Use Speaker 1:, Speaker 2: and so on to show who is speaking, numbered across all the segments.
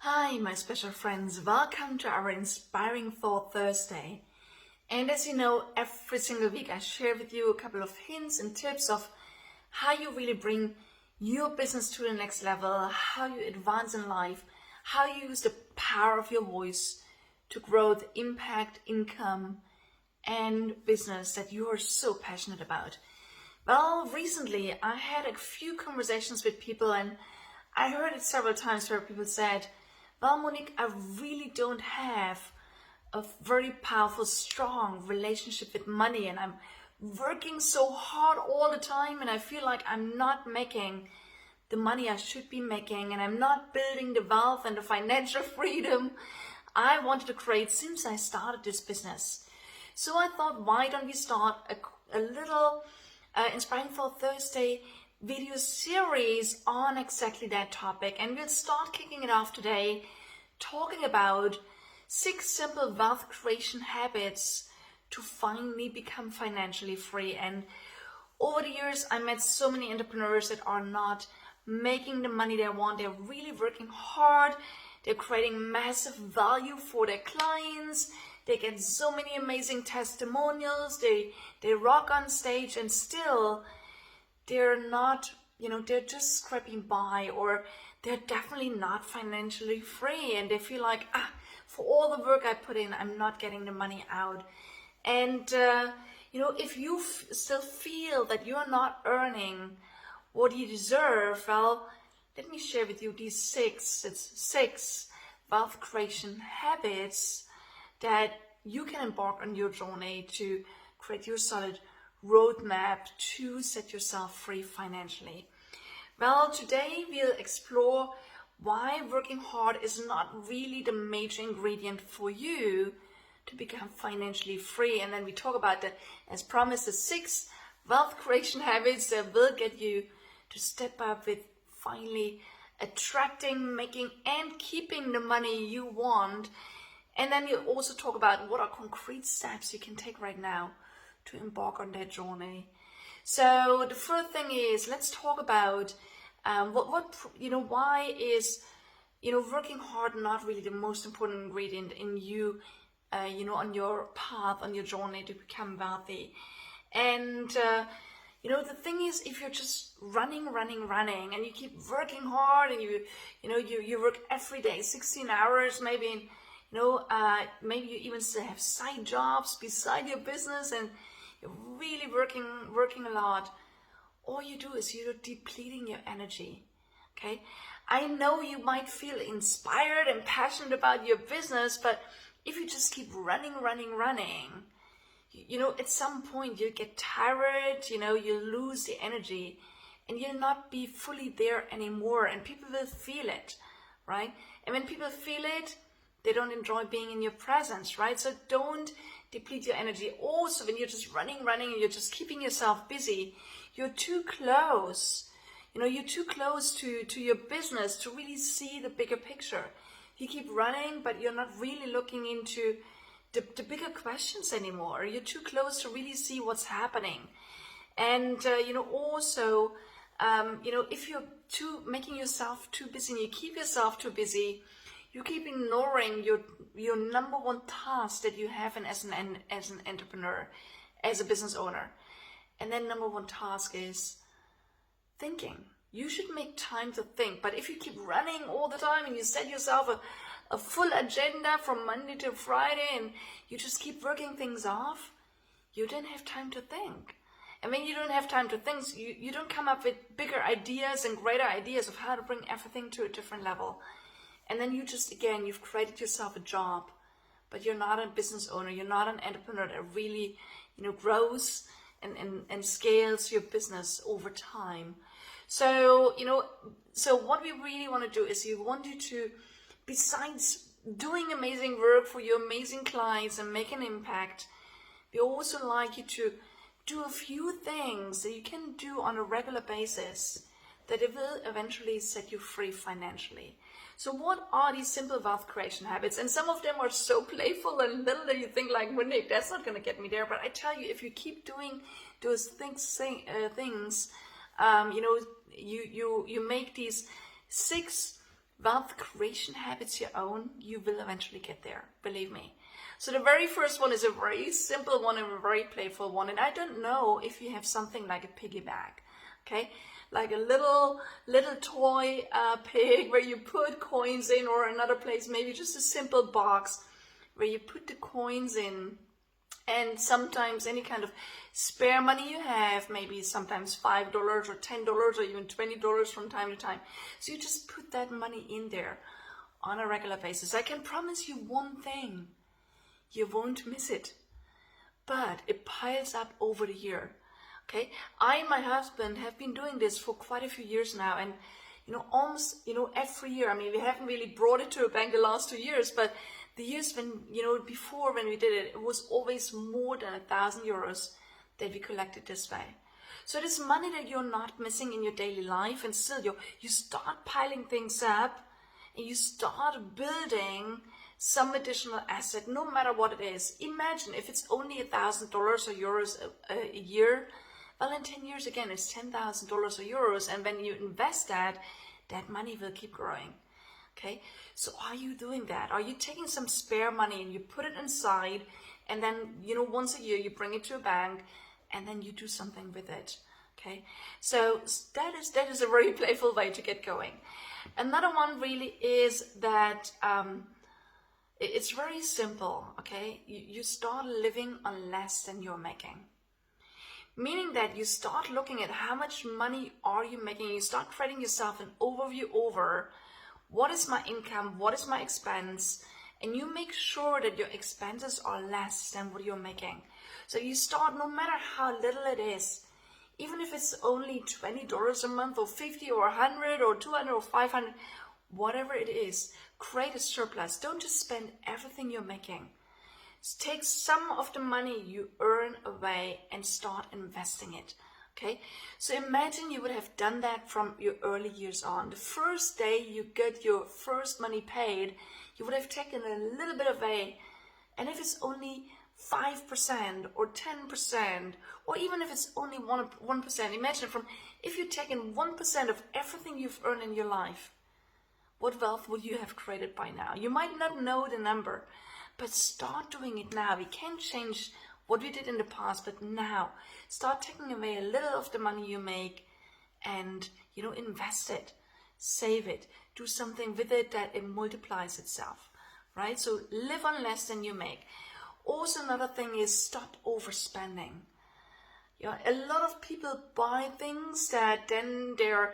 Speaker 1: Hi, my special friends. Welcome to our Inspiring Thought Thursday. And as you know, every single week I share with you a couple of hints and tips of how you really bring your business to the next level, how you advance in life, how you use the power of your voice to grow the impact, income, and business that you are so passionate about. Well, recently I had a few conversations with people, and I heard it several times where people said, well, Monique, I really don't have a very powerful, strong relationship with money, and I'm working so hard all the time, and I feel like I'm not making the money I should be making, and I'm not building the wealth and the financial freedom I wanted to create since I started this business. So I thought, why don't we start a little Inspiring for Thursday video series on exactly that topic, and we'll start kicking it off today talking about 6 simple wealth creation habits to finally become financially free. And over the years I met so many entrepreneurs that are not making the money they want. They're really working hard, they're creating massive value for their clients, they get so many amazing testimonials, they rock on stage, and still they're not, they're just scraping by, or they're definitely not financially free, and they feel like, for all the work I put in, I'm not getting the money out. And, if you still feel that you're not earning what you deserve, well, let me share with you these six wealth creation habits that you can embark on your journey to create your solid roadmap to set yourself free financially. Well, today we'll explore why working hard is not really the major ingredient for you to become financially free. And then we talk about as promised, the 6 wealth creation habits that will get you to step up with finally attracting, making, and keeping the money you want. And then we'll also talk about what are concrete steps you can take right now to embark on that journey. So the first thing is, let's talk about why is working hard not really the most important ingredient in you, on your path, on your journey to become wealthy. And the thing is, if you're just running, and you keep working hard, and you work every day 16 hours, maybe. Maybe you even still have side jobs beside your business, and you're really working a lot. All you do is you're depleting your energy. Okay, I know you might feel inspired and passionate about your business, but if you just keep running, at some point you get tired. You lose the energy, and you'll not be fully there anymore. And people will feel it, right? And when people feel it, they don't enjoy being in your presence, right? So don't deplete your energy. Also, when you're just running and you're just keeping yourself busy, you're too close. You're too close to your business to really see the bigger picture. You keep running, but you're not really looking into the bigger questions anymore. You're too close to really see what's happening. And, also, if you're making yourself too busy and you keep yourself too busy, you keep ignoring your number one task that you have as an entrepreneur, as a business owner. And then number one task is thinking. You should make time to think. But if you keep running all the time and you set yourself a full agenda from Monday to Friday, and you just keep working things off, you don't have time to think. And when you don't have time to think, you don't come up with bigger ideas and greater ideas of how to bring everything to a different level. And then you've created yourself a job, but you're not a business owner. You're not an entrepreneur that really, grows and scales your business over time. So, so what we really want to do is we want you to, besides doing amazing work for your amazing clients and make an impact, we also like you to do a few things that you can do on a regular basis that it will eventually set you free financially. So what are these simple wealth creation habits? And some of them are so playful and little that you think like, Monique, that's not going to get me there. But I tell you, if you keep doing those things, you make these 6 wealth creation habits your own, you will eventually get there, believe me. So the very first one is a very simple one and a very playful one. And I don't know if you have something like a piggy bank, okay? Like a little toy pig where you put coins in, or another place, maybe just a simple box where you put the coins in. And sometimes any kind of spare money you have, maybe sometimes $5 or $10 or even $20 from time to time. So you just put that money in there on a regular basis. I can promise you one thing, you won't miss it. But it piles up over the year. Okay, I and my husband have been doing this for quite a few years now, and almost every year. I mean, we haven't really brought it to a bank the last 2 years, but the years when before when we did it, it was always more than €1,000 that we collected this way. So this money that you're not missing in your daily life, and still you start piling things up, and you start building some additional asset, no matter what it is. Imagine if it's only $1,000 or euros a year. Well, in 10 years, again, it's $10,000 or euros. And when you invest that money will keep growing. Okay, so are you doing that? Are you taking some spare money and you put it inside, and then, once a year you bring it to a bank, and then you do something with it? Okay, so that is a very playful way to get going. Another one really is that it's very simple. Okay, you start living on less than you're making. Meaning that you start looking at how much money are you making. You start creating yourself an overview over what is my income, what is my expense, and you make sure that your expenses are less than what you're making. So you start, no matter how little it is, even if it's only $20 a month or 50 or 100 or 200 or 500, whatever it is, create a surplus. Don't just spend everything you're making. Take some of the money you earn away and start investing it. Okay, so imagine you would have done that from your early years on. The first day you get your first money paid, you would have taken a little bit away. And if it's only 5% or 10%, or even if it's only 1%, imagine if you've taken 1% of everything you've earned in your life, what wealth would you have created by now? You might not know the number, but start doing it now. We can't change what we did in the past, but now start taking away a little of the money you make and, invest it, save it, do something with it that it multiplies itself, right? So live on less than you make. Also, another thing is stop overspending. A lot of people buy things that then they're,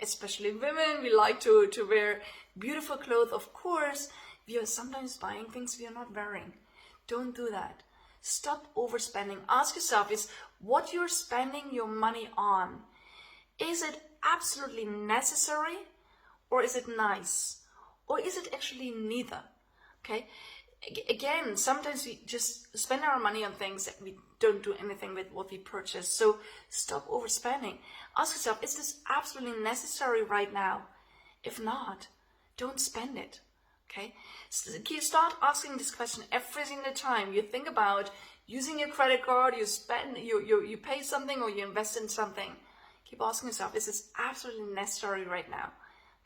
Speaker 1: especially women, we like to wear beautiful clothes. Of course, we are sometimes buying things we are not wearing. Don't do that. Stop overspending. Ask yourself, is what you're spending your money on, is it absolutely necessary, or is it nice? Or is it actually neither? Okay? Again, sometimes we just spend our money on things that we don't do anything with what we purchase. So stop overspending. Ask yourself, is this absolutely necessary right now? If not, don't spend it. Okay? Start asking this question every single time you think about using your credit card, you pay something or you invest in something. Keep asking yourself, is this absolutely necessary right now?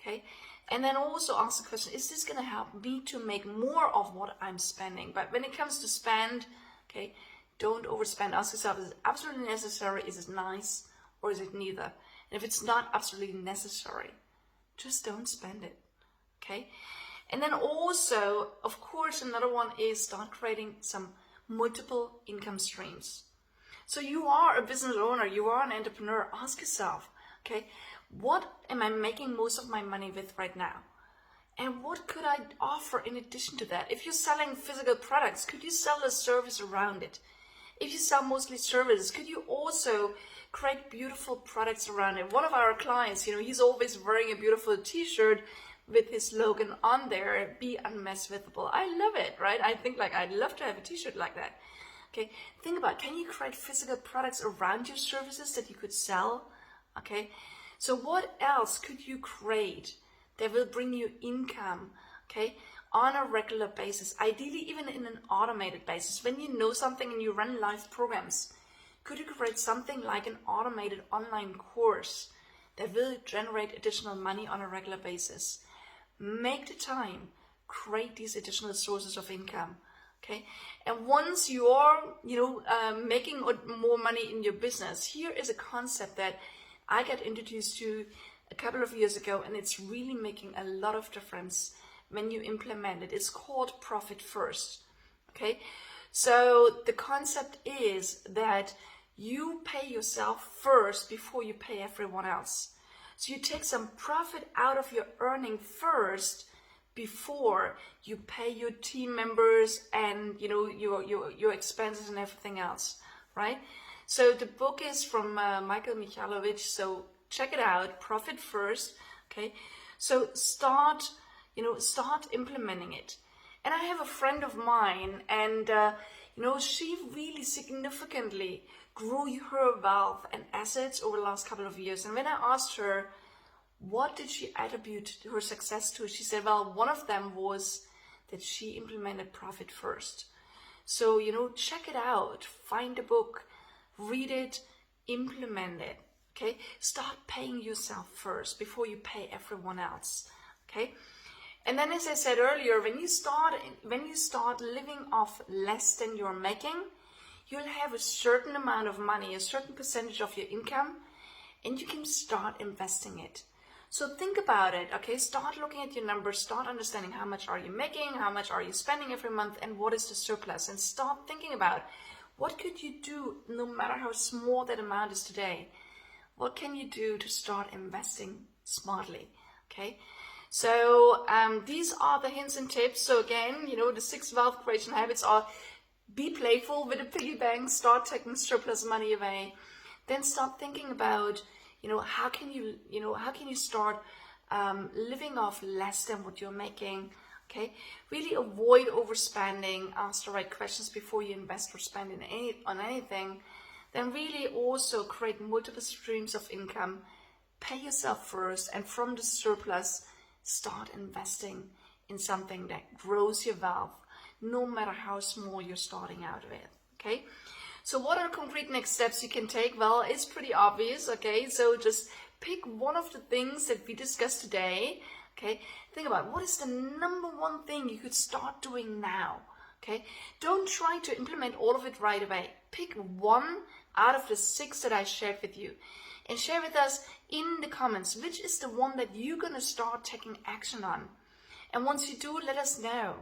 Speaker 1: Okay? And then also ask the question, is this going to help me to make more of what I'm spending? But when it comes to spend, okay, don't overspend. Ask yourself, is it absolutely necessary? Is it nice? Or is it neither? And if it's not absolutely necessary, just don't spend it. Okay? And then also, of course, another one is start creating some multiple income streams. So you are a business owner, you are an entrepreneur. Ask yourself, okay, what am I making most of my money with right now? And what could I offer in addition to that? If you're selling physical products, could you sell a service around it? If you sell mostly services, could you also create beautiful products around it? One of our clients, he's always wearing a beautiful t-shirt with his slogan on there, be unmesswithable. I love it, right? I think I'd love to have a t-shirt like that. Okay, think about, can you create physical products around your services that you could sell? Okay, so what else could you create that will bring you income, okay, on a regular basis, ideally even in an automated basis? When you know something and you run live programs, could you create something like an automated online course that will generate additional money on a regular basis? make the time, create these additional sources of income. Okay, and once you are, making more money in your business, here is a concept that I got introduced to a couple of years ago, and it's really making a lot of difference when you implement it. It's called profit first. Okay, so the concept is that you pay yourself first before you pay everyone else. So you take some profit out of your earning first before you pay your team members and your expenses and everything else, right? So the book is from Michael Michalovic, so check it out, Profit First. Okay, so start implementing it. And I have a friend of mine, and she really significantly grew her wealth and assets over the last couple of years. And when I asked her, what did she attribute her success to? She said, well, one of them was that she implemented profit first. So, check it out, find a book, read it, implement it, okay? Start paying yourself first before you pay everyone else, okay? And then, as I said earlier, when you start living off less than you're making, you'll have a certain amount of money, a certain percentage of your income, and you can start investing it. So think about it, okay? Start looking at your numbers, start understanding how much are you making, how much are you spending every month, and what is the surplus, and start thinking about what could you do, no matter how small that amount is today. What can you do to start investing smartly, okay? So these are the hints and tips. So again, the 6 wealth creation habits are: be playful with a piggy bank, start taking surplus money away, then start thinking about how can you start living off less than what you're making. Okay, really avoid overspending, ask the right questions before you invest or spend on anything. Then really also create multiple streams of income, pay yourself first, and from the surplus start investing in something that grows your wealth, no matter how small you're starting out with. Okay, so what are concrete next steps you can take? Well, it's pretty obvious. Okay, so just pick one of the things that we discussed today. Okay, think about what is the number one thing you could start doing now. Okay, don't try to implement all of it right away. Pick one out of the 6 that I shared with you, and share with us in the comments which is the one that you're gonna start taking action on. And once you do, let us know.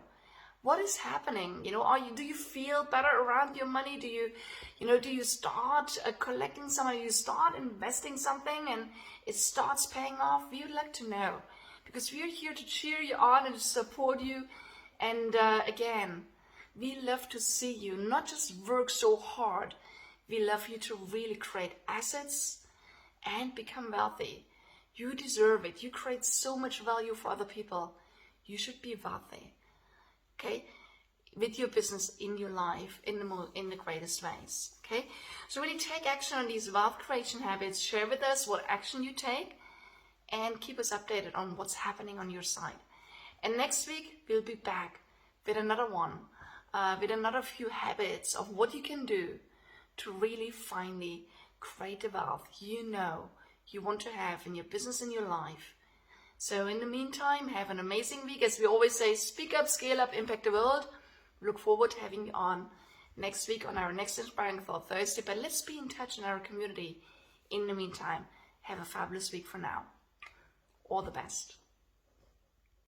Speaker 1: What is happening? Do you feel better around your money? Do you start collecting some money? Do you start investing something and it starts paying off? We would like to know, because we're here to cheer you on and to support you. And again, we love to see you not just work so hard. We love you to really create assets and become wealthy. You deserve it. You create so much value for other people. You should be wealthy. Okay, with your business, in your life, in the greatest ways. Okay, so really take action on these wealth creation habits. Share with us what action you take, and keep us updated on what's happening on your side. And next week we'll be back with another one, with another few habits of what you can do to really finally create the wealth you want to have in your business and your life. So in the meantime, have an amazing week. As we always say, speak up, scale up, impact the world. Look forward to having you on next week on our next Inspiring Thought Thursday. But let's be in touch in our community. In the meantime, have a fabulous week for now. All the best.